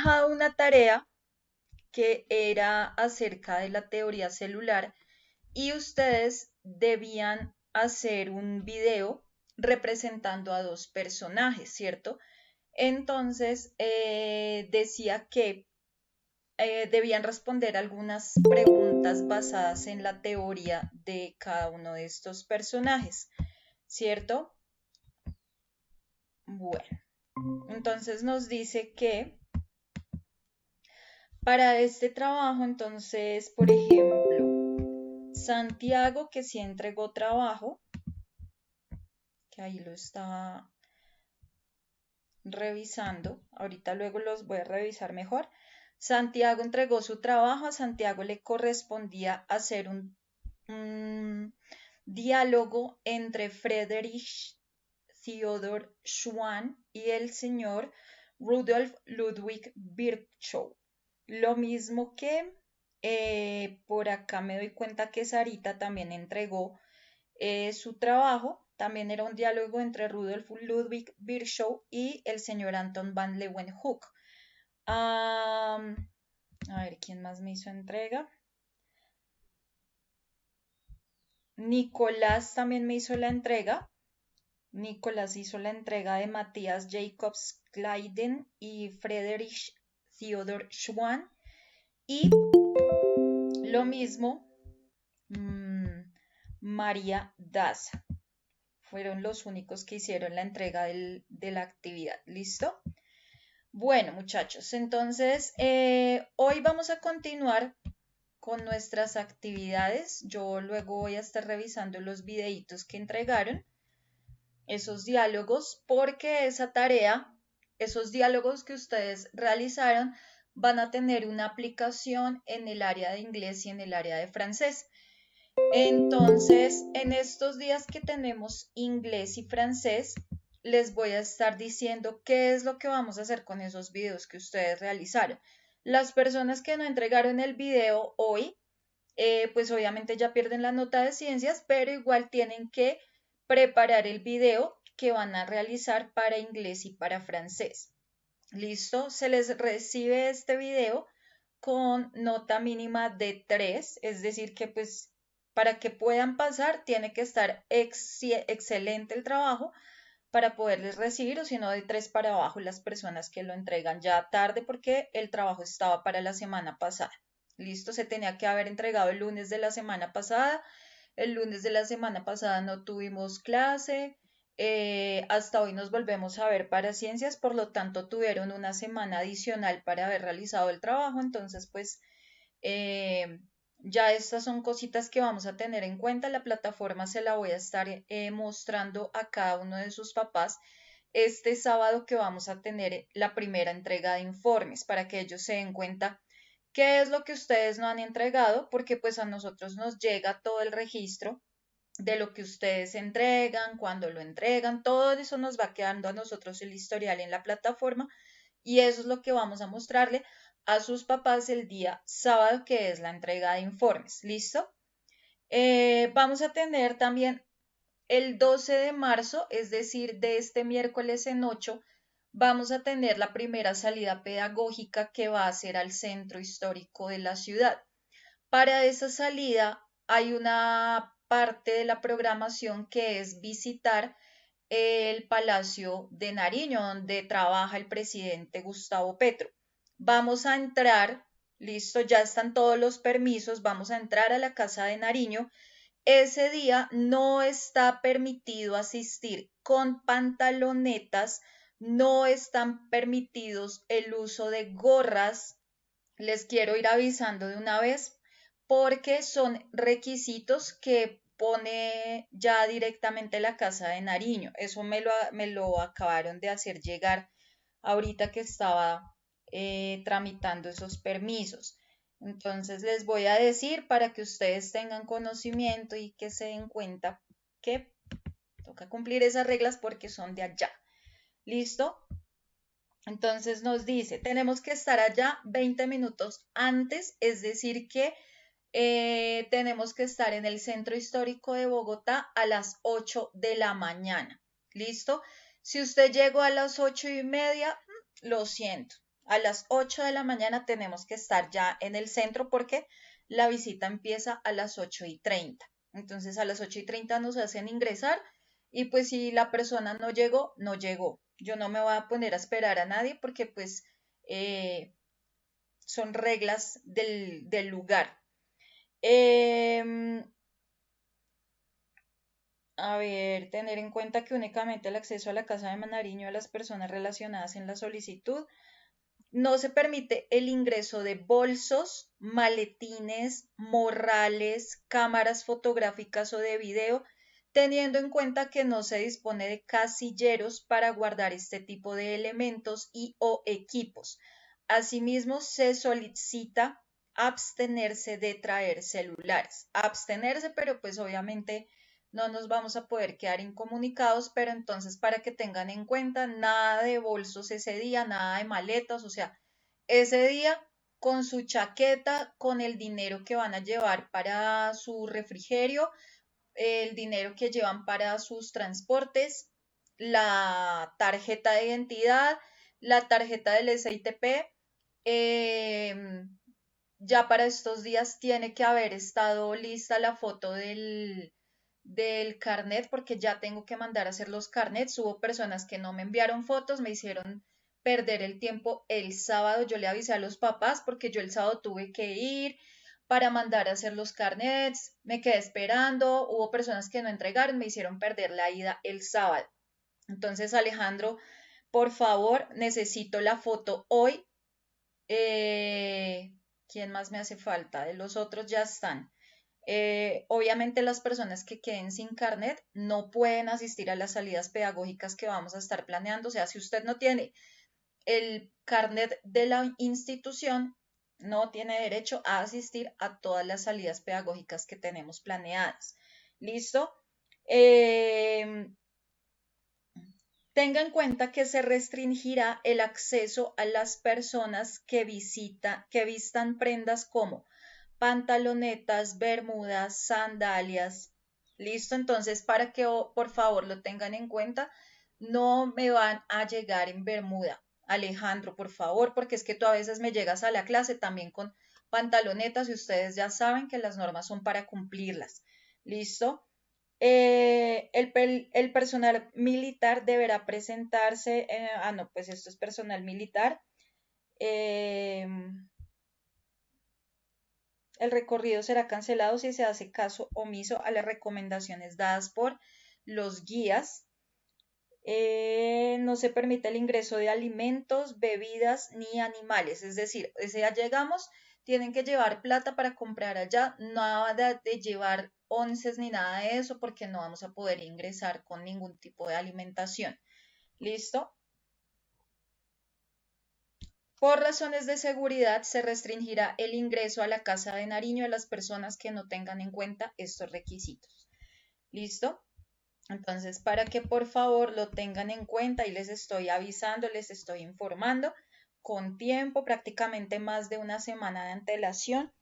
dejado una tarea que era acerca de la teoría celular y ustedes debían hacer un video representando a dos personajes, ¿cierto? Entonces, decía que debían responder algunas preguntas basadas en la teoría de cada uno de estos personajes, ¿cierto? Bueno, entonces nos dice que para este trabajo, entonces, por ejemplo, Santiago, que sí entregó trabajo, que ahí lo estaba revisando, ahorita luego los voy a revisar mejor. Santiago entregó su trabajo, a Santiago le correspondía hacer un diálogo entre Friedrich Theodor Schwann y el señor Rudolf Ludwig Virchow. Lo mismo que por acá me doy cuenta que Sarita también entregó su trabajo. También era un diálogo entre Rudolf Ludwig Virchow y el señor Anton van Leeuwenhoek. A ver, ¿quién más me hizo entrega? Nicolás también me hizo la entrega. Nicolás hizo la entrega de Matthias Jacobs Kleiden y Friedrich Theodor Schwann. Y lo mismo, María Daza. Fueron los únicos que hicieron la entrega de la actividad. ¿Listo? Bueno, muchachos, entonces hoy vamos a continuar con nuestras actividades. Yo luego voy a estar revisando los videitos que entregaron, esos diálogos, porque esa tarea, esos diálogos que ustedes realizaron, van a tener una aplicación en el área de inglés y en el área de francés. Entonces, en estos días que tenemos inglés y francés, les voy a estar diciendo qué es lo que vamos a hacer con esos videos que ustedes realizaron. Las personas que no entregaron el video hoy, pues obviamente ya pierden la nota de ciencias, pero igual tienen que preparar el video que van a realizar para inglés y para francés. ¿Listo? Se les recibe este video con nota mínima de 3, es decir, que pues para que puedan pasar tiene que estar excelente el trabajo para poderles recibir, o si no de 3 para abajo las personas que lo entregan ya tarde porque el trabajo estaba para la semana pasada. Listo, se tenía que haber entregado el lunes de la semana pasada. El lunes de la semana pasada no tuvimos clase. Hasta hoy nos volvemos a ver para ciencias, por lo tanto tuvieron una semana adicional para haber realizado el trabajo. Entonces, pues eh, ya estas son cositas que vamos a tener en cuenta. La plataforma se la voy a estar mostrando a cada uno de sus papás este sábado, que vamos a tener la primera entrega de informes para que ellos se den cuenta qué es lo que ustedes no han entregado, porque pues a nosotros nos llega todo el registro de lo que ustedes entregan, cuando lo entregan, todo eso nos va quedando a nosotros el historial en la plataforma, y eso es lo que vamos a mostrarle a sus papás el día sábado, que es la entrega de informes. ¿Listo? Vamos a tener también el 12 de marzo, es decir, de este miércoles en 8, vamos a tener la primera salida pedagógica, que va a ser al centro histórico de la ciudad. Para esa salida hay una parte de la programación que es visitar el Palacio de Nariño, donde trabaja el presidente Gustavo Petro. Vamos a entrar, listo, ya están todos los permisos, vamos a entrar a la Casa de Nariño. Ese día no está permitido asistir con pantalonetas, no están permitidos el uso de gorras. Les quiero ir avisando de una vez porque son requisitos que pone ya directamente la Casa de Nariño. Eso me lo acabaron de hacer llegar ahorita que estaba tramitando esos permisos. Entonces les voy a decir para que ustedes tengan conocimiento y que se den cuenta que toca cumplir esas reglas porque son de allá. ¿Listo? Entonces nos dice, tenemos que estar allá 20 minutos antes, es decir que tenemos que estar en el centro histórico de Bogotá a las 8 de la mañana. ¿Listo? Si usted llegó a las 8:30, lo siento. A las 8 de la mañana tenemos que estar ya en el centro porque la visita empieza a las 8:30. Entonces a las 8:30 nos hacen ingresar y pues si la persona no llegó, no llegó. Yo no me voy a poner a esperar a nadie porque pues eh, son reglas del lugar. A ver, tener en cuenta que únicamente el acceso a la casa de Nariño a las personas relacionadas en la solicitud. No se permite el ingreso de bolsos, maletines, morrales, cámaras fotográficas o de video, teniendo en cuenta que no se dispone de casilleros para guardar este tipo de elementos y o equipos. Asimismo, se solicita abstenerse de traer celulares. Abstenerse, pero pues obviamente no nos vamos a poder quedar incomunicados, pero entonces para que tengan en cuenta, nada de bolsos ese día, nada de maletas, o sea, ese día con su chaqueta, con el dinero que van a llevar para su refrigerio, el dinero que llevan para sus transportes, la tarjeta de identidad, la tarjeta del SITP. Ya para estos días tiene que haber estado lista la foto del carnet porque ya tengo que mandar a hacer los carnets. Hubo personas que no me enviaron fotos, me hicieron perder el tiempo el sábado. Yo le avisé a los papás porque yo el sábado tuve que ir para mandar a hacer los carnets, me quedé esperando, hubo personas que no entregaron, me hicieron perder la ida el sábado. Entonces, Alejandro, por favor, necesito la foto hoy. Eh, ¿Quién más me hace falta? De los otros ya están. Obviamente las personas que queden sin carnet no pueden asistir a las salidas pedagógicas que vamos a estar planeando. O sea, si usted no tiene el carnet de la institución, no tiene derecho a asistir a todas las salidas pedagógicas que tenemos planeadas. ¿Listo? Tenga en cuenta que se restringirá el acceso a las personas que vistan prendas como pantalonetas, bermudas, sandalias. Listo, entonces para que por favor lo tengan en cuenta, no me van a llegar en bermuda. Alejandro, por favor, porque es que tú a veces me llegas a la clase también con pantalonetas y ustedes ya saben que las normas son para cumplirlas. ¿Listo? El personal militar deberá presentarse, no, pues esto es personal militar. El recorrido será cancelado si se hace caso omiso a las recomendaciones dadas por los guías. No se permite el ingreso de alimentos, bebidas ni animales. Es decir, si ya llegamos, tienen que llevar plata para comprar allá. Nada de llevar onces ni nada de eso porque no vamos a poder ingresar con ningún tipo de alimentación. ¿Listo? Por razones de seguridad, se restringirá el ingreso a la Casa de Nariño a las personas que no tengan en cuenta estos requisitos. ¿Listo? Entonces, para que por favor lo tengan en cuenta y les estoy avisando, les estoy informando con tiempo, prácticamente más de una semana de antelación.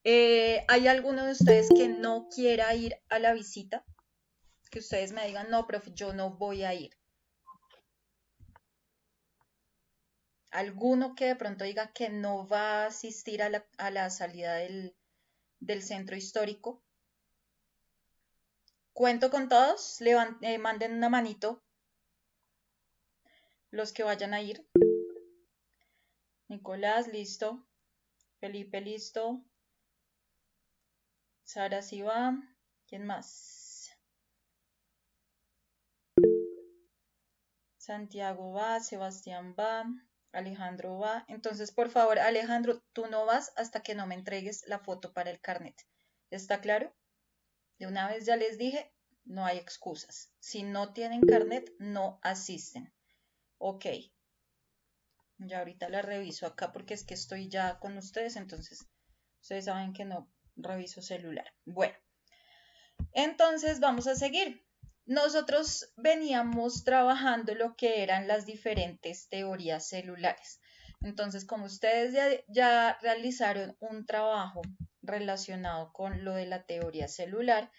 ¿Hay alguno de ustedes que no quiera ir a la visita? Que ustedes me digan, no, profe, yo no voy a ir. ¿Alguno que de pronto diga que no va a asistir a la salida del centro histórico? Cuento con todos, manden una manito los que vayan a ir. Nicolás, listo. Felipe, listo. Sara sí va. ¿Quién más? Santiago va, Sebastián va, Alejandro va. Entonces, por favor, Alejandro, tú no vas hasta que no me entregues la foto para el carnet. ¿Está claro? De una vez ya les dije, no hay excusas. Si no tienen carnet, no asisten. Ok. Ya ahorita la reviso acá porque es que estoy ya con ustedes, entonces ustedes saben que no reviso celular. Bueno, entonces vamos a seguir. Nosotros veníamos trabajando lo que eran las diferentes teorías celulares. Entonces, como ustedes ya realizaron un trabajo relacionado con lo de la teoría celular,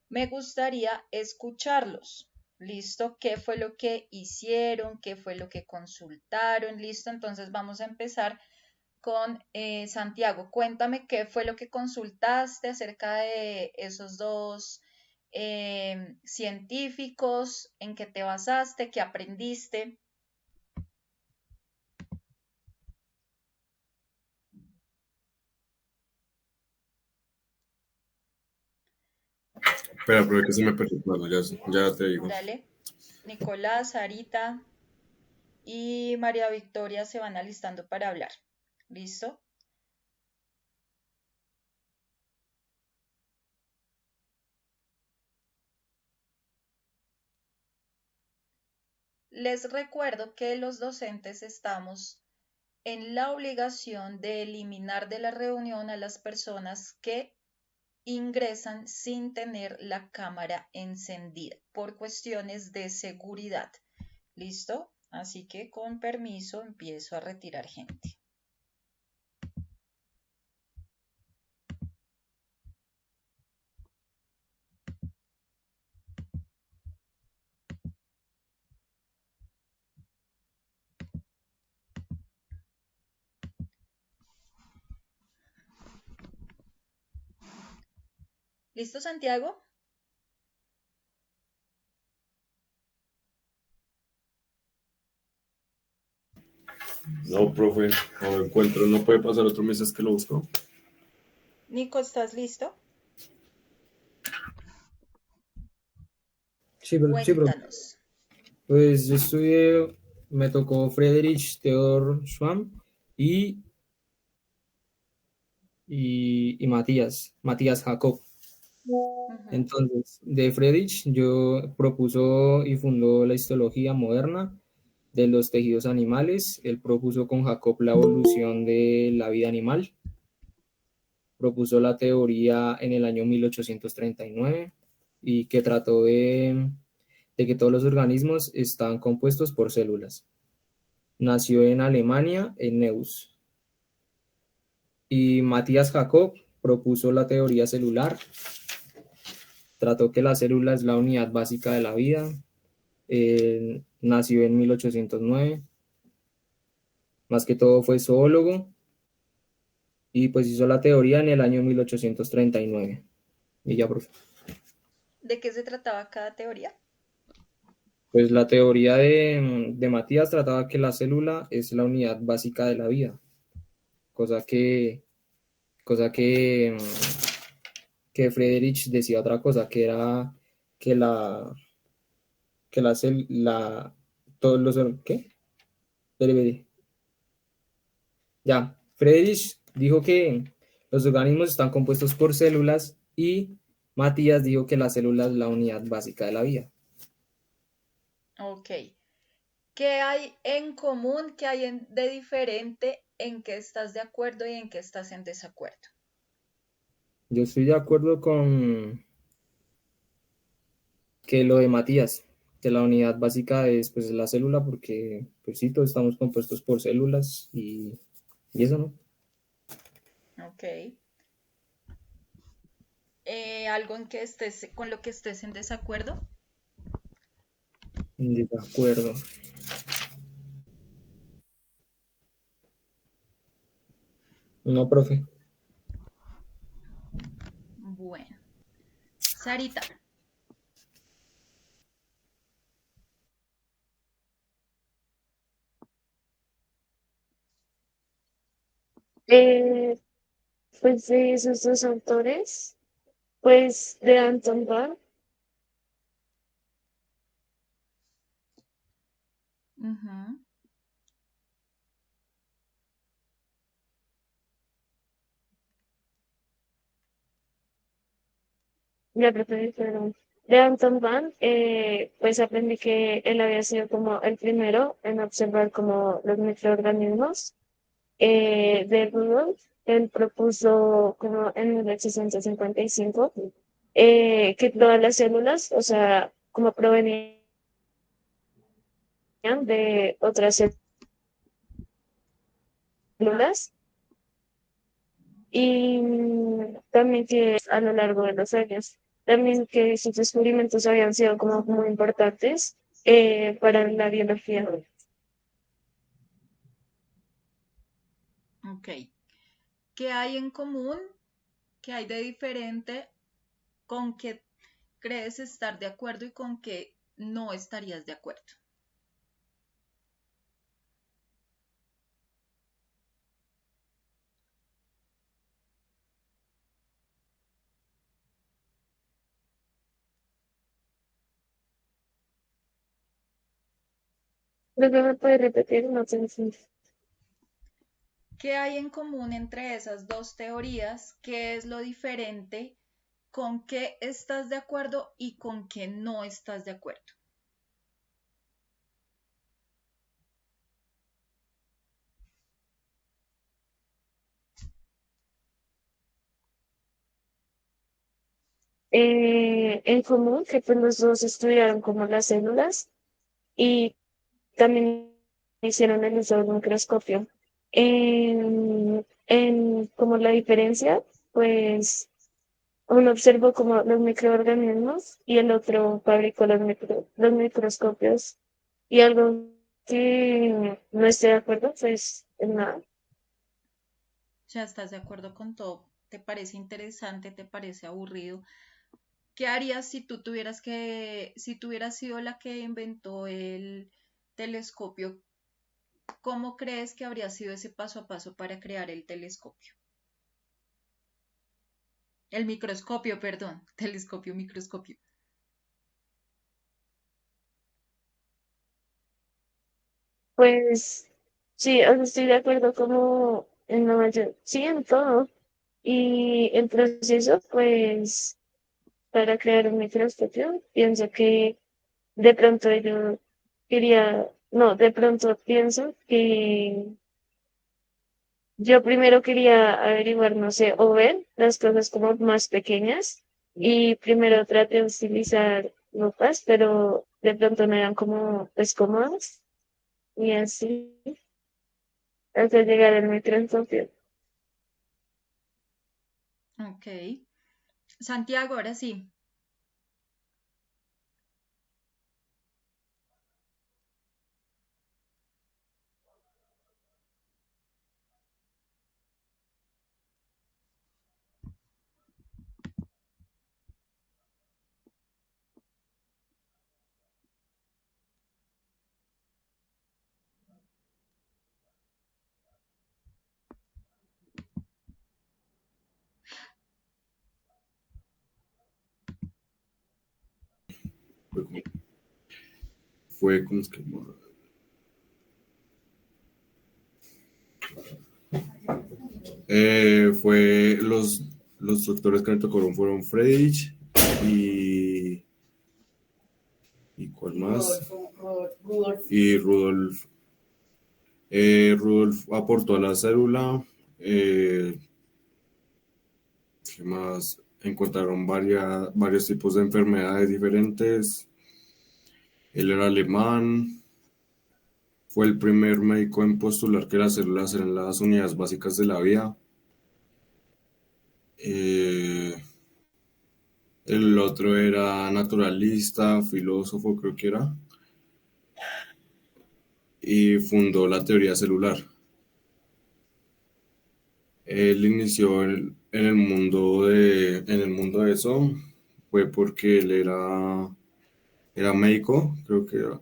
me gustaría escucharlos. ¿Listo? ¿Qué fue lo que hicieron? ¿Qué fue lo que consultaron? ¿Listo? Entonces vamos a empezar con Santiago. Cuéntame qué fue lo que consultaste acerca de esos dos científicos, en qué te basaste, qué aprendiste. Espera, pero que se me perdió. Bueno, ya te digo. Dale. Nicolás, Sarita y María Victoria se van alistando para hablar. ¿Listo? Les recuerdo que los docentes estamos en la obligación de eliminar de la reunión a las personas que ingresan sin tener la cámara encendida por cuestiones de seguridad. ¿Listo? Así que con permiso empiezo a retirar gente. ¿Listo, Santiago? No, profe, no lo encuentro. ¿No puede pasar otro mes que lo busco? Nico, ¿estás listo? Sí, sí, bro. Cuéntanos. Pues yo estudié, me tocó Friedrich Theodor Schwamm y, y Matías Jacob. Ujú. Entonces, de Friedrich yo propuso y fundó la histología moderna de los tejidos animales. Él propuso con Jacob la evolución de la vida animal. Propuso la teoría en el año 1839 y que trató de que todos los organismos están compuestos por células. Nació en Alemania, en Neuss. Y Matías Jacob propuso la teoría celular, trató que la célula es la unidad básica de la vida. Nació en 1809. Más que todo fue zoólogo y pues hizo la teoría en el año 1839. Y ya, profe. ¿De qué se trataba cada teoría? Pues la teoría de Matías trataba que la célula es la unidad básica de la vida, cosa que, cosa que Friedrich decía otra cosa, que era que la, todos los, ¿qué? Espere. Ya, Friedrich dijo que los organismos están compuestos por células y Matías dijo que la célula es la unidad básica de la vida. Ok. ¿Qué hay en común, qué hay de diferente en qué estás de acuerdo y en qué estás en desacuerdo? Yo estoy de acuerdo con que lo de Matías, que la unidad básica es pues la célula, porque pues sí, todos estamos compuestos por células y eso, ¿no? Ok. ¿Algo en que estés, con lo que estés en desacuerdo? De acuerdo. No, profe. Bueno. Sarita. Eh, pues de esos dos autores, pues de Anton Barr, Ujú. ya preferí, perdón, de Anton Barr, pues aprendí que él había sido como el primero en observar como los microorganismos. De Rudolf, él propuso como en 1855 que todas las células, o sea, como provenían de otras células y también que a lo largo de los años. también que sus descubrimientos habían sido como muy importantes para la biología. Ok. ¿Qué hay en común? ¿Qué hay de diferente con que crees estar de acuerdo y con que no estarías de acuerdo? Creo que me puede repetir, no sé si. ¿Qué hay en común entre esas dos teorías? ¿Qué es lo diferente? ¿Con qué estás de acuerdo y con qué no estás de acuerdo? En común, que pues los dos estudiaron como las células y también hicieron el uso del microscopio. Como la diferencia, pues uno observó como los microorganismos y el otro fabricó los microscopios. Y algo que no esté de acuerdo, pues nada. O sea, ¿estás de acuerdo con todo? ¿Te parece interesante? ¿Te parece aburrido? ¿Qué harías si tú si tú hubieras sido la que inventó el telescopio? ¿Cómo crees que habría sido ese paso a paso para crear el telescopio? El microscopio, perdón. Telescopio, microscopio. Pues sí, o sea, estoy de acuerdo como en la mayor, sí, en todo. Y el proceso, pues, para crear un microscopio, pienso que de pronto yo quería, no, de pronto pienso que yo primero quería averiguar, no sé, o ver las cosas como más pequeñas y primero traté de utilizar lupas, pero de pronto no eran como pues cómodas y así hasta llegar al microscopio. Ok. Santiago, ahora sí. Fue como, fue como es que, fue los doctores que me tocaron fueron Friedrich y, y ¿cuál más? Y Rudolf. Rudolf aportó a la célula. ¿Qué más? Encontraron varios tipos de enfermedades diferentes. Él era alemán. Fue el primer médico en postular que las células eran las unidades básicas de la vida. Eh, el otro era naturalista, filósofo, creo que era. Y fundó la teoría celular. Él inició en el mundo de eso. Fue porque él era médico, creo que era.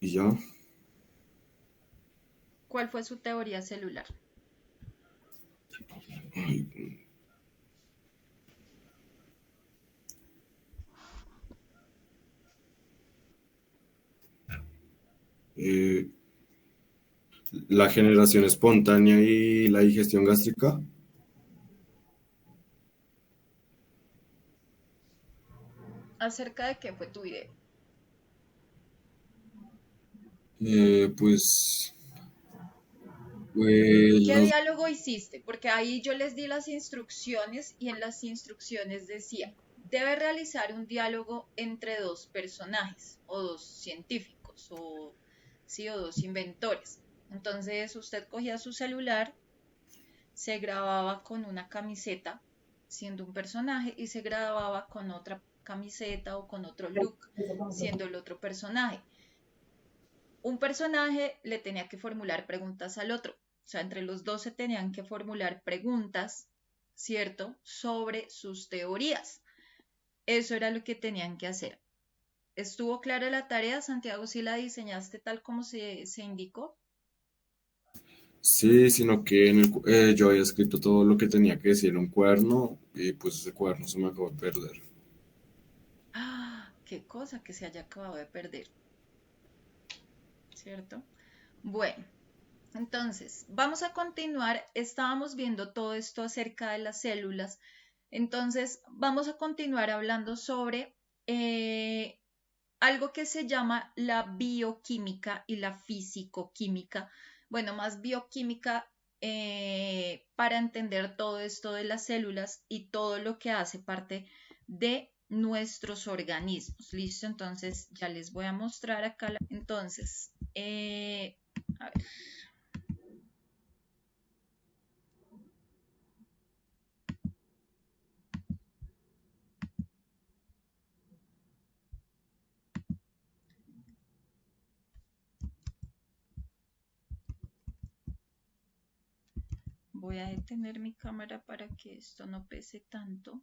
Y ya. ¿Cuál fue su teoría celular? Ay, eh, la generación espontánea y la digestión gástrica. ¿Acerca de qué fue tu video? Pues, pues ¿Qué diálogo hiciste? Porque ahí yo les di las instrucciones y en las instrucciones decía, debe realizar un diálogo entre dos personajes o dos científicos o, sí, o dos inventores. Entonces usted cogía su celular, se grababa con una camiseta, siendo un personaje, y se graduaba con otra camiseta o con otro look, siendo el otro personaje. Un personaje le tenía que formular preguntas al otro, o sea, entre los dos se tenían que formular preguntas, ¿cierto?, sobre sus teorías. Eso era lo que tenían que hacer. ¿Estuvo clara la tarea, Santiago? ¿Sí la diseñaste tal como se indicó? Sí, sino que yo había escrito todo lo que tenía que decir en un cuaderno y pues ese cuaderno se me acabó de perder. ¡Ah! ¡Qué cosa que se haya acabado de perder! ¿Cierto? Bueno, entonces, vamos a continuar. Estábamos viendo todo esto acerca de las células. Entonces, vamos a continuar hablando sobre algo que se llama la bioquímica y la fisicoquímica. Bueno, más bioquímica para entender todo esto de las células y todo lo que hace parte de nuestros organismos. ¿Listo? Entonces, ya les voy a mostrar acá. Entonces, a ver. Voy a detener mi cámara para que esto no pese tanto.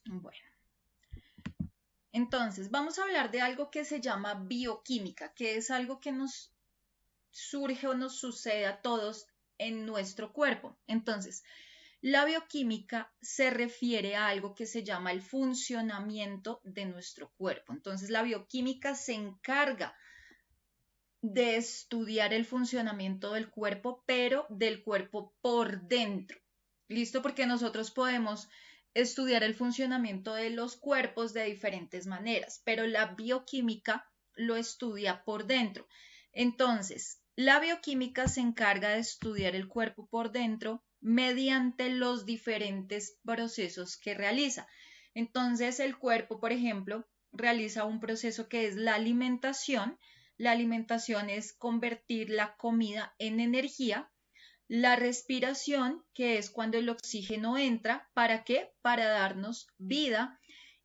Bueno, entonces vamos a hablar de algo que se llama bioquímica, que es algo que nos surge o nos sucede a todos en nuestro cuerpo. Entonces, la bioquímica se refiere a algo que se llama el funcionamiento de nuestro cuerpo. Entonces, la bioquímica se encarga de estudiar el funcionamiento del cuerpo, pero del cuerpo por dentro. ¿Listo? Porque nosotros podemos estudiar el funcionamiento de los cuerpos de diferentes maneras, pero la bioquímica lo estudia por dentro. Entonces, la bioquímica se encarga de estudiar el cuerpo por dentro mediante los diferentes procesos que realiza. Entonces, el cuerpo, por ejemplo, realiza un proceso que es la alimentación. La alimentación es convertir la comida en energía. La respiración, que es cuando el oxígeno entra, ¿para qué? Para darnos vida.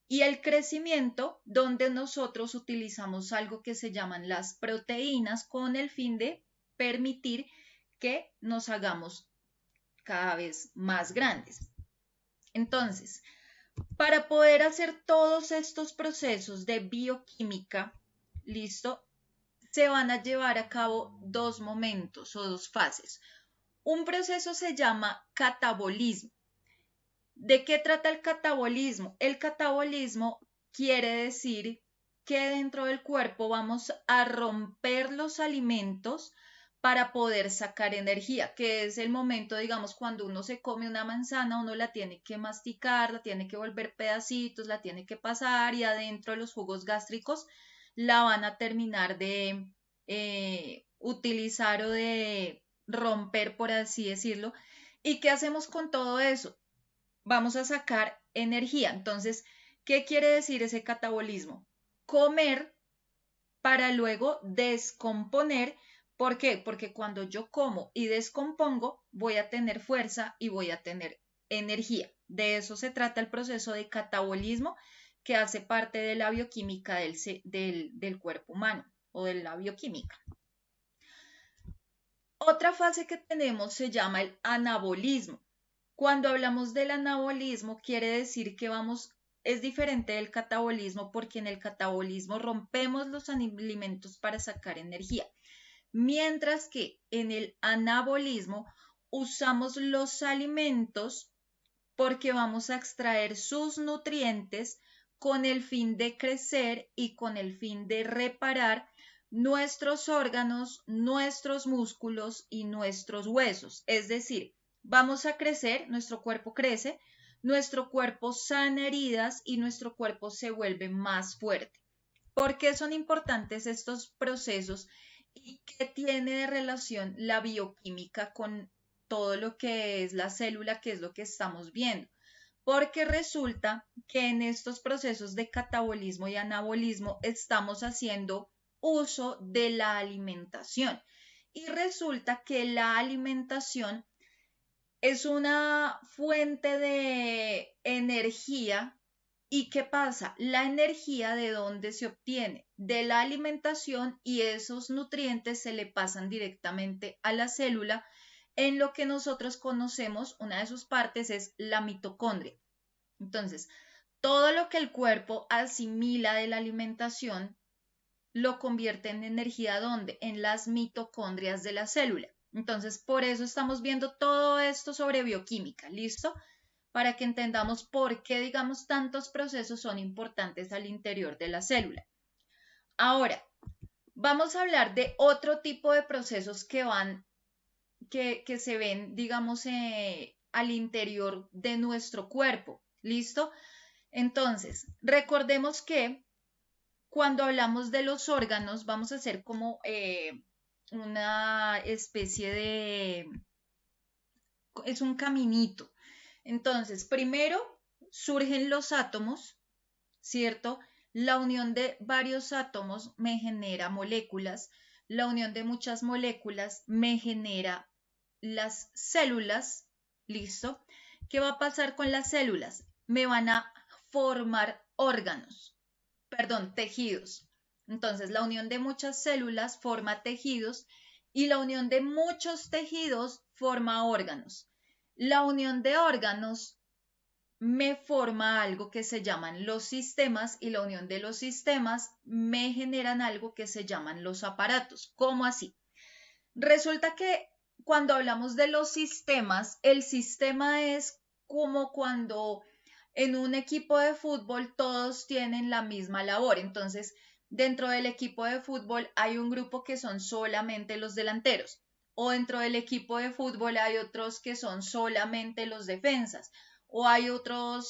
Y el crecimiento, donde nosotros utilizamos algo que se llaman las proteínas con el fin de permitir que nos hagamos cada vez más grandes. Entonces, para poder hacer todos estos procesos de bioquímica, ¿listo? Se van a llevar a cabo dos momentos o dos fases. Un proceso se llama catabolismo. ¿De qué trata el catabolismo? El catabolismo quiere decir que dentro del cuerpo vamos a romper los alimentos para poder sacar energía, que es el momento, digamos, cuando uno se come una manzana, uno la tiene que masticar, la tiene que volver pedacitos, la tiene que pasar y adentro de los jugos gástricos la van a terminar de utilizar o de romper, por así decirlo. ¿Y qué hacemos con todo eso? Vamos a sacar energía. Entonces, ¿qué quiere decir ese catabolismo? Comer para luego descomponer. ¿Por qué? Porque cuando yo como y descompongo, voy a tener fuerza y voy a tener energía. De eso se trata el proceso de catabolismo que hace parte de la bioquímica del cuerpo humano o de la bioquímica. Otra fase que tenemos se llama el anabolismo. Cuando hablamos del anabolismo, quiere decir que es diferente del catabolismo porque en el catabolismo rompemos los alimentos para sacar energía, mientras que en el anabolismo usamos los alimentos porque vamos a extraer sus nutrientes con el fin de crecer y con el fin de reparar nuestros órganos, nuestros músculos y nuestros huesos. Es decir, vamos a crecer, nuestro cuerpo crece, nuestro cuerpo sana heridas y nuestro cuerpo se vuelve más fuerte. ¿Por qué son importantes estos procesos y qué tiene de relación la bioquímica con todo lo que es la célula, que es lo que estamos viendo? porque resulta que en estos procesos de catabolismo y anabolismo estamos haciendo uso de la alimentación. Y resulta que la alimentación es una fuente de energía. ¿Y qué pasa? La energía de dónde se obtiene, de la alimentación, y esos nutrientes se le pasan directamente a la célula en lo que nosotros conocemos, una de sus partes es la mitocondria. Entonces, todo lo que el cuerpo asimila de la alimentación lo convierte en energía, ¿dónde? En las mitocondrias de la célula. Entonces, por eso estamos viendo todo esto sobre bioquímica, ¿listo? Para que entendamos por qué, digamos, tantos procesos son importantes al interior de la célula. Ahora, vamos a hablar de otro tipo de procesos que se ven, digamos, al interior de nuestro cuerpo, ¿listo? Entonces, recordemos que cuando hablamos de los órganos, vamos a hacer como una especie de, es un caminito. Entonces, primero surgen los átomos, ¿cierto? La unión de varios átomos me genera moléculas, la unión de muchas moléculas me genera las células, ¿listo? ¿Qué va a pasar con las células? Me van a formar órganos, perdón, tejidos. Entonces, la unión de muchas células forma tejidos y la unión de muchos tejidos forma órganos. La unión de órganos me forma algo que se llaman los sistemas y la unión de los sistemas me generan algo que se llaman los aparatos. ¿Cómo así? Resulta que cuando hablamos de los sistemas, el sistema es como cuando en un equipo de fútbol todos tienen la misma labor. Entonces, dentro del equipo de fútbol hay un grupo que son solamente los delanteros, o dentro del equipo de fútbol hay otros que son solamente los defensas, o hay otro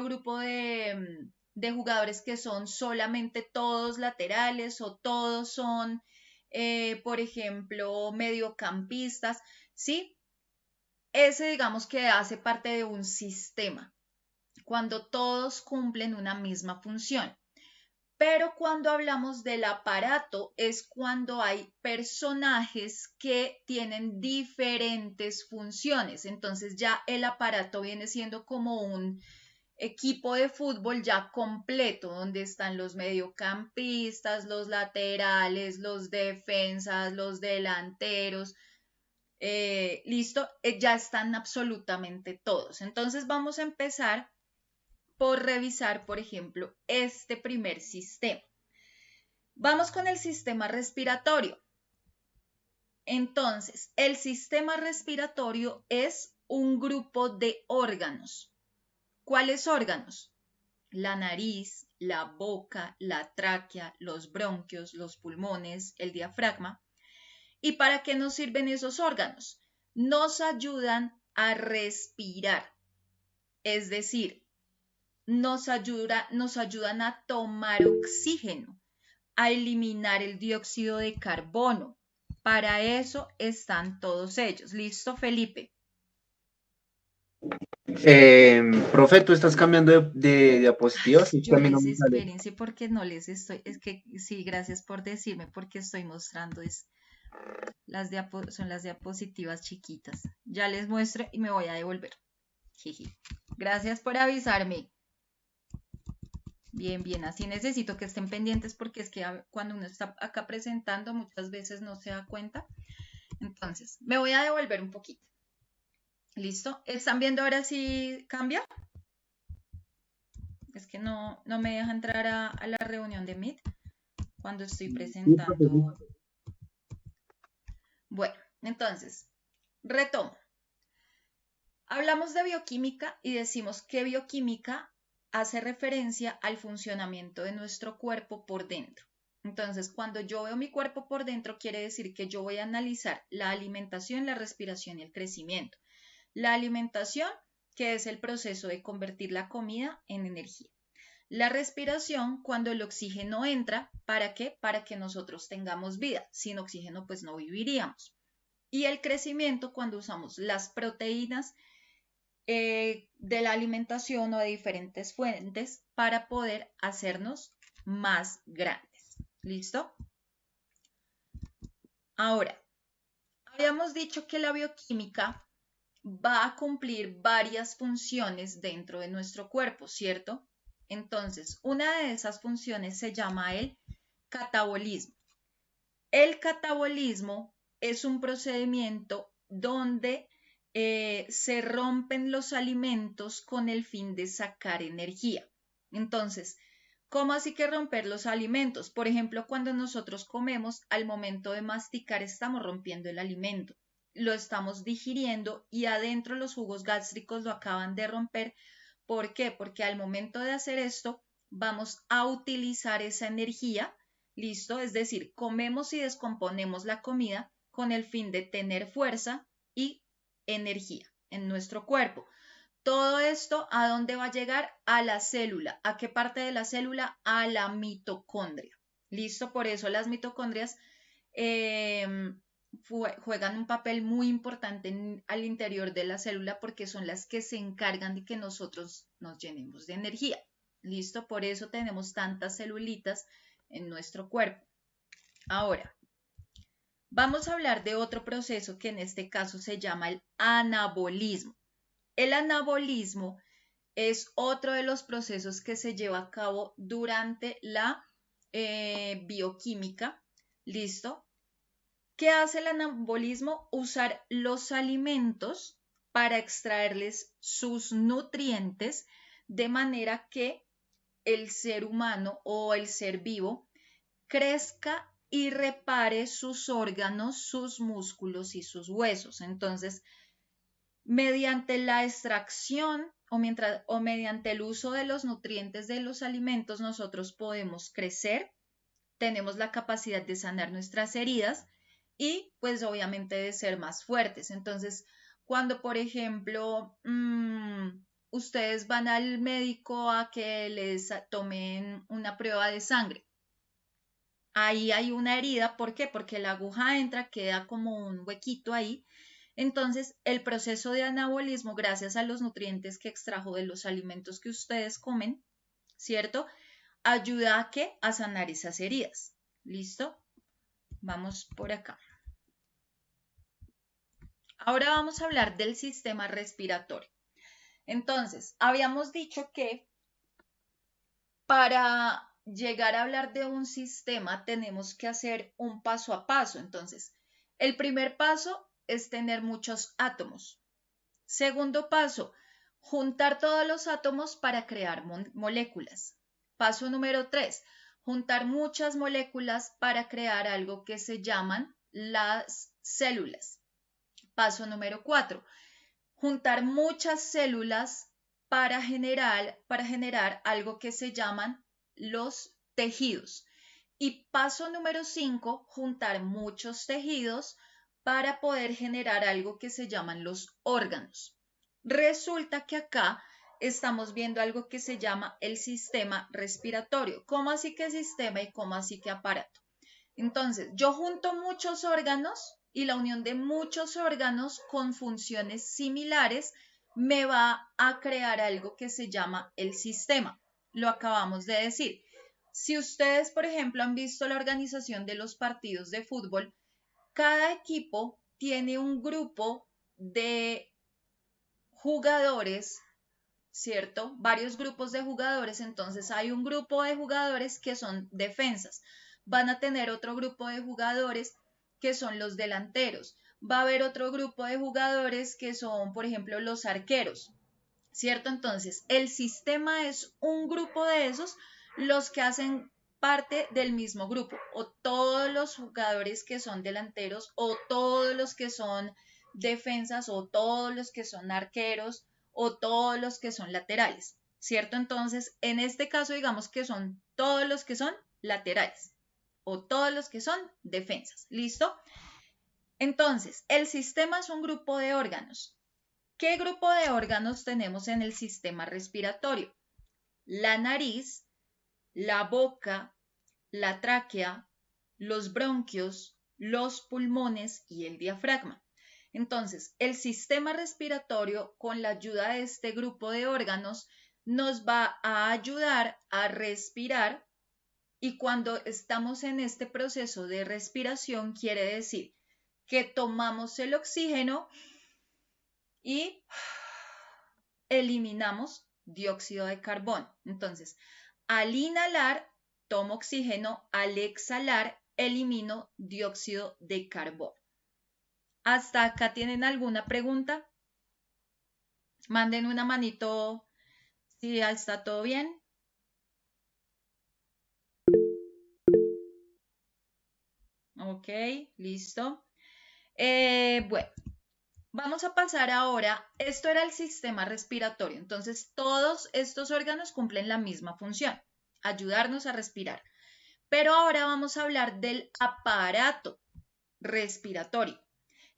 grupo de jugadores que son solamente todos laterales o todos son, por ejemplo, mediocampistas, ¿sí? Ese digamos que hace parte de un sistema, cuando todos cumplen una misma función. Pero cuando hablamos del aparato es cuando hay personajes que tienen diferentes funciones. Entonces ya el aparato viene siendo como un equipo de fútbol ya completo, donde están los mediocampistas, los laterales, los defensas, los delanteros. Listo, ya están absolutamente todos. Entonces vamos a empezar por revisar, por ejemplo, este primer sistema. Vamos con el sistema respiratorio. Entonces, el sistema respiratorio es un grupo de órganos. ¿Cuáles órganos? La nariz, la boca, la tráquea, los bronquios, los pulmones, el diafragma. ¿Y para qué nos sirven esos órganos? Nos ayudan a respirar, es decir, nos ayudan a tomar oxígeno, a eliminar el dióxido de carbono. Para eso están todos ellos. ¿Listo, Felipe? Profe, tú estás cambiando de diapositivas y a mí no me sale. Espérense porque no les estoy, es que sí, gracias por decirme, porque estoy mostrando son las diapositivas chiquitas. Ya les muestro y me voy a devolver. Gracias por avisarme. Bien, bien, así necesito que estén pendientes porque es que cuando uno está acá presentando muchas veces no se da cuenta. Entonces, me voy a devolver un poquito. ¿Listo? ¿Están viendo ahora si cambia? Es que no me deja entrar a la reunión de Meet cuando estoy presentando. Bueno, entonces, retomo. Hablamos de bioquímica y decimos que bioquímica hace referencia al funcionamiento de nuestro cuerpo por dentro. Entonces, cuando yo veo mi cuerpo por dentro, quiere decir que yo voy a analizar la alimentación, la respiración y el crecimiento. La alimentación, que es el proceso de convertir la comida en energía. La respiración, cuando el oxígeno entra, ¿para qué? Para que nosotros tengamos vida. Sin oxígeno, pues no viviríamos. Y el crecimiento, cuando usamos las proteínas de la alimentación o de diferentes fuentes para poder hacernos más grandes. ¿Listo? Ahora, habíamos dicho que la bioquímica va a cumplir varias funciones dentro de nuestro cuerpo, ¿cierto? Entonces, una de esas funciones se llama el catabolismo. El catabolismo es un procedimiento donde se rompen los alimentos con el fin de sacar energía. Entonces, ¿cómo así que romper los alimentos? Por ejemplo, cuando nosotros comemos, al momento de masticar estamos rompiendo el alimento, lo estamos digiriendo y adentro los jugos gástricos lo acaban de romper. ¿Por qué? Porque al momento de hacer esto, vamos a utilizar esa energía. ¿Listo? Es decir, comemos y descomponemos la comida con el fin de tener fuerza y energía en nuestro cuerpo. Todo esto, ¿a dónde va a llegar? A la célula. ¿A qué parte de la célula? A la mitocondria. ¿Listo? Por eso las mitocondrias juegan un papel muy importante al interior de la célula porque son las que se encargan de que nosotros nos llenemos de energía. ¿Listo? Por eso tenemos tantas celulitas en nuestro cuerpo. Ahora, vamos a hablar de otro proceso que en este caso se llama el anabolismo. El anabolismo es otro de los procesos que se lleva a cabo durante la bioquímica. ¿Listo? ¿Qué hace el anabolismo? Usar los alimentos para extraerles sus nutrientes de manera que el ser humano o el ser vivo crezca y repare sus órganos, sus músculos y sus huesos. Entonces, mediante la extracción o mediante el uso de los nutrientes de los alimentos, nosotros podemos crecer, tenemos la capacidad de sanar nuestras heridas y pues obviamente de ser más fuertes. Entonces, cuando por ejemplo ustedes van al médico a que les tomen una prueba de sangre, ahí hay una herida. ¿Por qué? Porque la aguja entra, queda como un huequito ahí. Entonces, el proceso de anabolismo, gracias a los nutrientes que extrajo de los alimentos que ustedes comen, ¿cierto? Ayuda a ¿qué? A sanar esas heridas. ¿Listo? Vamos por acá. Ahora vamos a hablar del sistema respiratorio. Entonces, habíamos dicho que para llegar a hablar de un sistema tenemos que hacer un paso a paso. Entonces, el primer paso es tener muchos átomos. Segundo paso, juntar todos los átomos para crear moléculas. Paso número 3, juntar muchas moléculas para crear algo que se llaman las células. Paso número 4, juntar muchas células para generar algo que se llaman los tejidos. Y paso número 5, juntar muchos tejidos para poder generar algo que se llaman los órganos. Resulta que acá estamos viendo algo que se llama el sistema respiratorio. ¿Cómo así que sistema y cómo así que aparato? Entonces, yo junto muchos órganos y la unión de muchos órganos con funciones similares me va a crear algo que se llama el sistema. Lo acabamos de decir. Si ustedes, por ejemplo, han visto la organización de los partidos de fútbol, cada equipo tiene un grupo de jugadores, ¿cierto? Varios grupos de jugadores. Entonces hay un grupo de jugadores que son defensas. Van a tener otro grupo de jugadores que son los delanteros. Va a haber otro grupo de jugadores que son, por ejemplo, los arqueros, ¿cierto? Entonces, el sistema es un grupo de esos, los que hacen parte del mismo grupo, o todos los jugadores que son delanteros, o todos los que son defensas, o todos los que son arqueros, o todos los que son laterales, ¿cierto? Entonces, en este caso, digamos que son todos los que son laterales, o todos los que son defensas, ¿listo? Entonces, el sistema es un grupo de órganos. ¿Qué grupo de órganos tenemos en el sistema respiratorio? La nariz, la boca, la tráquea, los bronquios, los pulmones y el diafragma. Entonces, el sistema respiratorio, con la ayuda de este grupo de órganos, nos va a ayudar a respirar, y cuando estamos en este proceso de respiración, quiere decir que tomamos el oxígeno y eliminamos dióxido de carbono. Entonces, al inhalar, tomo oxígeno, al exhalar, elimino dióxido de carbono. ¿Hasta acá tienen alguna pregunta? Manden una manito si ya está todo bien. Ok, listo. Bueno, vamos a pasar ahora. Esto era el sistema respiratorio. Entonces, todos estos órganos cumplen la misma función, ayudarnos a respirar. Pero ahora vamos a hablar del aparato respiratorio.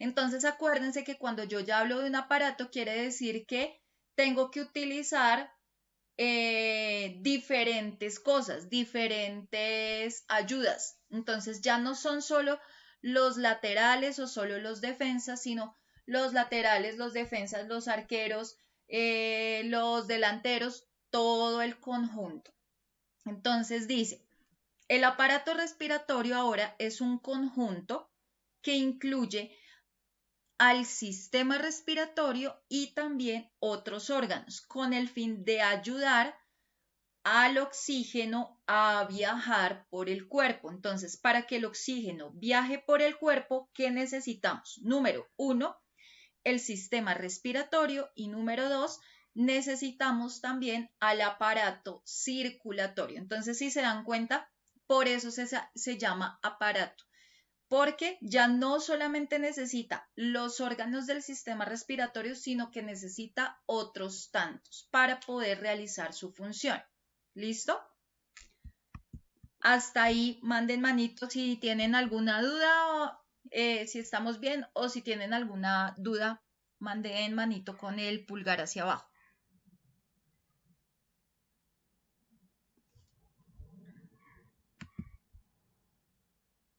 Entonces, acuérdense que cuando yo ya hablo de un aparato, quiere decir que tengo que utilizar diferentes cosas, diferentes ayudas. Entonces, ya no son solo los laterales o solo los defensas, sino los laterales, los defensas, los arqueros, los delanteros, todo el conjunto. Entonces dice, el aparato respiratorio ahora es un conjunto que incluye al sistema respiratorio y también otros órganos, con el fin de ayudar al oxígeno a viajar por el cuerpo. Entonces, para que el oxígeno viaje por el cuerpo, ¿qué necesitamos? Número 1, el sistema respiratorio, y número 2, necesitamos también al aparato circulatorio. Entonces, si se dan cuenta, por eso se llama aparato, porque ya no solamente necesita los órganos del sistema respiratorio, sino que necesita otros tantos para poder realizar su función. ¿Listo? Hasta ahí manden manito si tienen alguna duda, si estamos bien, o si tienen alguna duda, manden manito con el pulgar hacia abajo.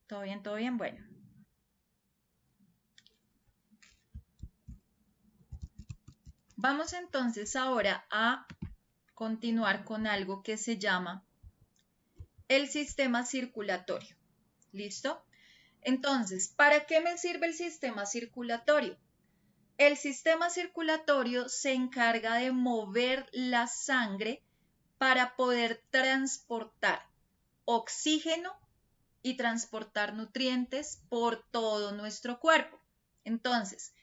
¿Todo bien? ¿Todo bien? Bueno. Vamos entonces ahora a continuar con algo que se llama el sistema circulatorio. ¿Listo? Entonces, ¿para qué me sirve el sistema circulatorio? El sistema circulatorio se encarga de mover la sangre para poder transportar oxígeno y transportar nutrientes por todo nuestro cuerpo. Entonces,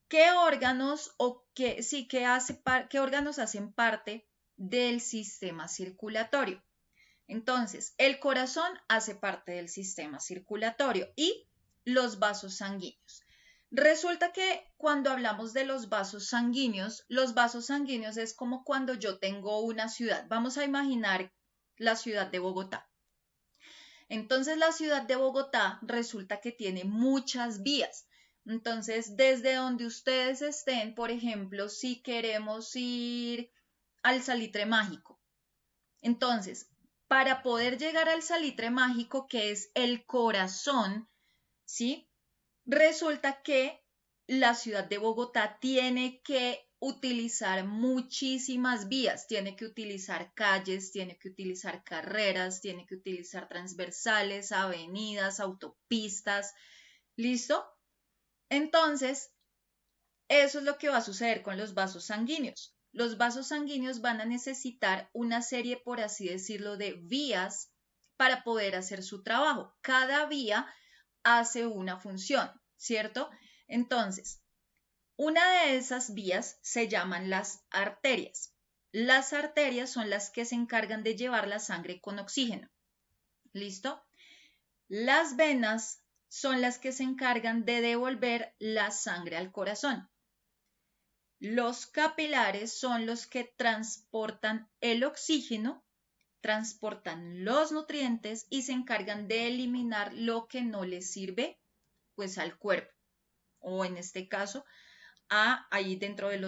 ¿qué órganos qué órganos hacen parte del sistema circulatorio? Entonces, el corazón hace parte del sistema circulatorio y los vasos sanguíneos. Resulta que cuando hablamos de los vasos sanguíneos es como cuando yo tengo una ciudad. Vamos a imaginar la ciudad de Bogotá. Entonces, la ciudad de Bogotá resulta que tiene muchas vías. Entonces, desde donde ustedes estén, por ejemplo, si queremos ir al Salitre Mágico, entonces, para poder llegar al Salitre Mágico, que es el corazón, ¿sí? Resulta que la ciudad de Bogotá tiene que utilizar muchísimas vías, tiene que utilizar calles, tiene que utilizar carreras, tiene que utilizar transversales, avenidas, autopistas, ¿listo? Entonces, eso es lo que va a suceder con los vasos sanguíneos. Los vasos sanguíneos van a necesitar una serie, por así decirlo, de vías para poder hacer su trabajo. Cada vía hace una función, ¿cierto? Entonces, una de esas vías se llaman las arterias. Las arterias son las que se encargan de llevar la sangre con oxígeno. ¿Listo? Las venas son las que se encargan de devolver la sangre al corazón. Los capilares son los que transportan el oxígeno, transportan los nutrientes y se encargan de eliminar lo que no les sirve pues al cuerpo, o en este caso ahí dentro de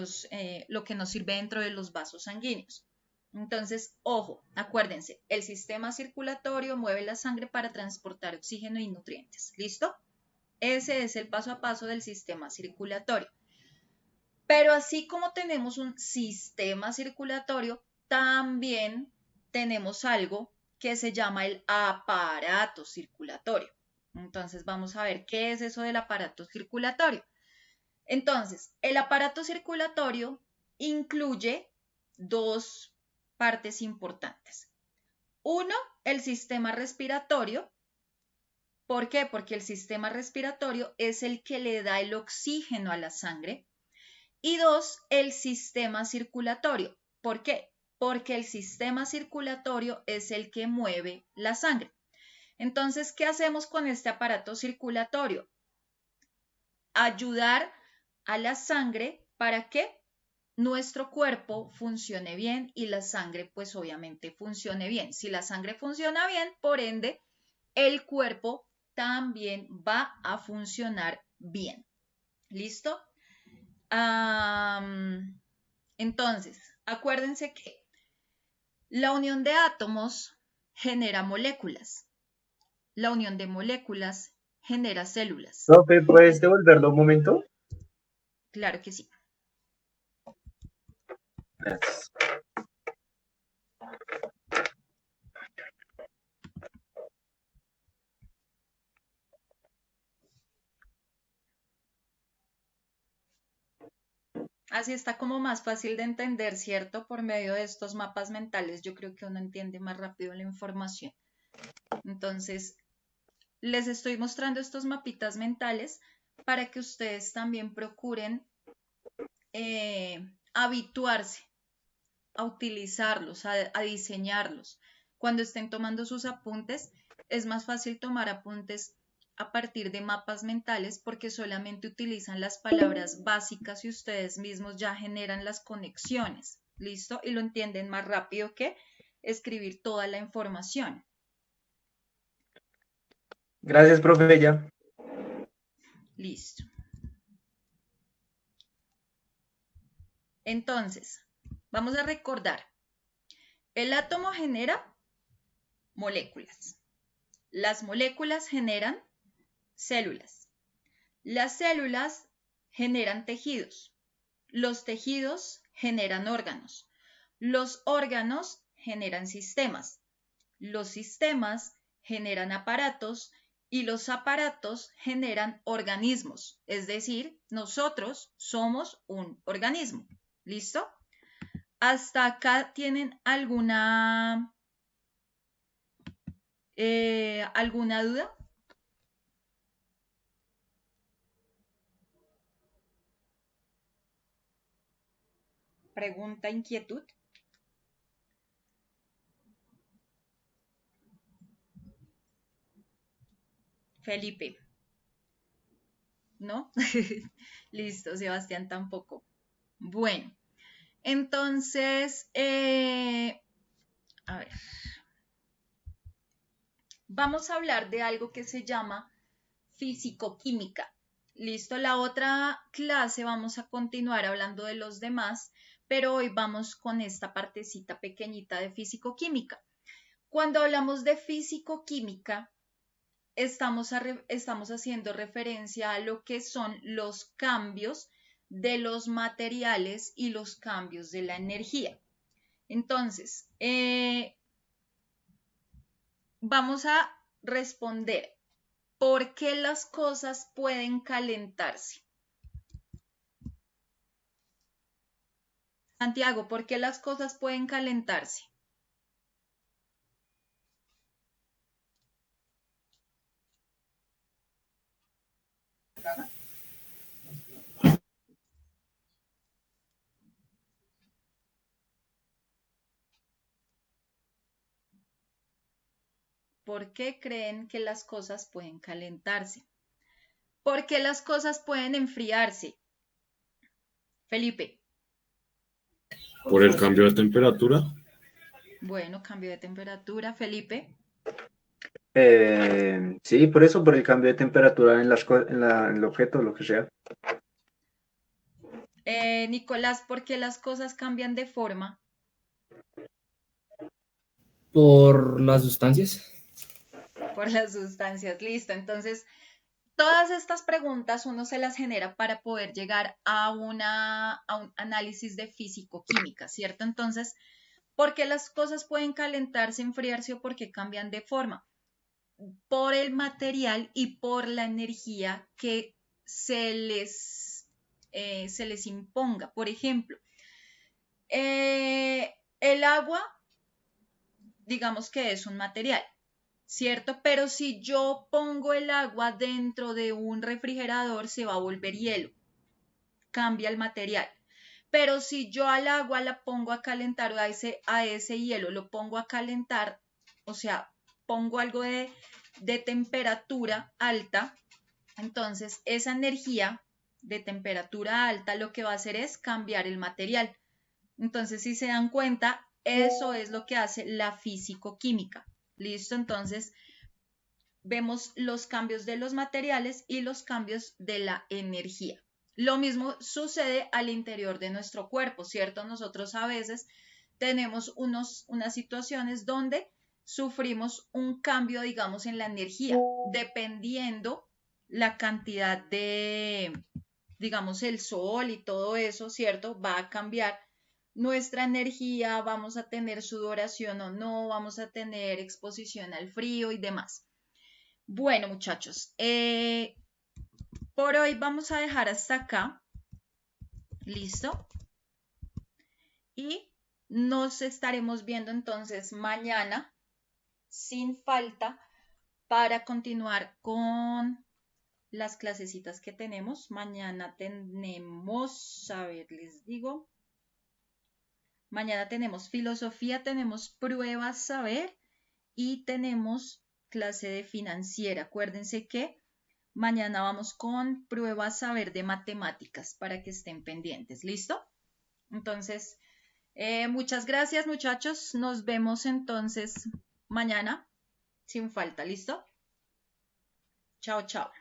lo que nos sirve dentro de los vasos sanguíneos. Entonces, ojo, acuérdense, el sistema circulatorio mueve la sangre para transportar oxígeno y nutrientes. ¿Listo? Ese es el paso a paso del sistema circulatorio. Pero así como tenemos un sistema circulatorio, también tenemos algo que se llama el aparato circulatorio. Entonces vamos a ver qué es eso del aparato circulatorio. Entonces, el aparato circulatorio incluye dos partes importantes. Uno, el sistema respiratorio. ¿Por qué? Porque el sistema respiratorio es el que le da el oxígeno a la sangre. Y dos, el sistema circulatorio. ¿Por qué? Porque el sistema circulatorio es el que mueve la sangre. Entonces, ¿qué hacemos con este aparato circulatorio? Ayudar a la sangre para que nuestro cuerpo funcione bien y la sangre pues obviamente funcione bien. Si la sangre funciona bien, por ende, el cuerpo también va a funcionar bien. ¿Listo? Entonces, acuérdense que la unión de átomos genera moléculas. La unión de moléculas genera células. Profe, ¿puedes devolverlo un momento? Claro que sí. Gracias. Así está como más fácil de entender, ¿cierto? Por medio de estos mapas mentales, yo creo que uno entiende más rápido la información. Entonces, les estoy mostrando estos mapitas mentales para que ustedes también procuren habituarse a utilizarlos, a diseñarlos. Cuando estén tomando sus apuntes, es más fácil tomar apuntes a partir de mapas mentales porque solamente utilizan las palabras básicas y ustedes mismos ya generan las conexiones. ¿Listo? Y lo entienden más rápido que escribir toda la información. Gracias, profe, ya. Listo. Entonces, vamos a recordar. El átomo genera moléculas. Las moléculas generan células. Las células generan tejidos. Los tejidos generan órganos. Los órganos generan sistemas. Los sistemas generan aparatos y los aparatos generan organismos. Es decir, nosotros somos un organismo. ¿Listo? ¿Hasta acá tienen alguna duda? Pregunta, inquietud. Felipe. ¿No? Listo, Sebastián tampoco. Bueno, entonces, a ver. Vamos a hablar de algo que se llama fisicoquímica. Listo, la otra clase vamos a continuar hablando de los demás, pero hoy vamos con esta partecita pequeñita de fisicoquímica. Cuando hablamos de fisicoquímica, estamos haciendo referencia a lo que son los cambios de los materiales y los cambios de la energía. Entonces, vamos a responder, ¿por qué las cosas pueden calentarse? Santiago, ¿por qué las cosas pueden calentarse? ¿Por qué creen que las cosas pueden calentarse? ¿Por qué las cosas pueden enfriarse? Felipe. Por el cambio de temperatura. Bueno, cambio de temperatura. Felipe. Sí, por eso, por el cambio de temperatura en el objeto, lo que sea. Nicolás, ¿por qué las cosas cambian de forma? Por las sustancias. Por las sustancias. Listo. Entonces, todas estas preguntas uno se las genera para poder llegar a un análisis de físico-química, ¿cierto? Entonces, ¿por qué las cosas pueden calentarse, enfriarse o por qué cambian de forma? Por el material y por la energía que se les imponga. Por ejemplo, el agua, digamos que es un material, ¿cierto? Pero si yo pongo el agua dentro de un refrigerador, se va a volver hielo, cambia el material. Pero si yo al agua la pongo a calentar, o a ese hielo lo pongo a calentar, o sea, pongo algo de temperatura alta, entonces esa energía de temperatura alta lo que va a hacer es cambiar el material. Entonces, si se dan cuenta, eso es lo que hace la físico-química. ¿Listo? Entonces, vemos los cambios de los materiales y los cambios de la energía. Lo mismo sucede al interior de nuestro cuerpo, ¿cierto? Nosotros a veces tenemos unas situaciones donde sufrimos un cambio, digamos, en la energía, dependiendo la cantidad de, digamos, el sol y todo eso, ¿cierto? Va a cambiar nuestra energía, vamos a tener sudoración o no, vamos a tener exposición al frío y demás. Bueno, muchachos, por hoy vamos a dejar hasta acá. ¿Listo? Y nos estaremos viendo entonces mañana sin falta para continuar con las clasecitas que tenemos. Mañana tenemos, a ver, les digo, mañana tenemos filosofía, tenemos pruebas saber y tenemos clase de financiera. Acuérdense que mañana vamos con pruebas saber de matemáticas para que estén pendientes. ¿Listo? Entonces, muchas gracias, muchachos. Nos vemos entonces mañana sin falta. ¿Listo? Chao, chao.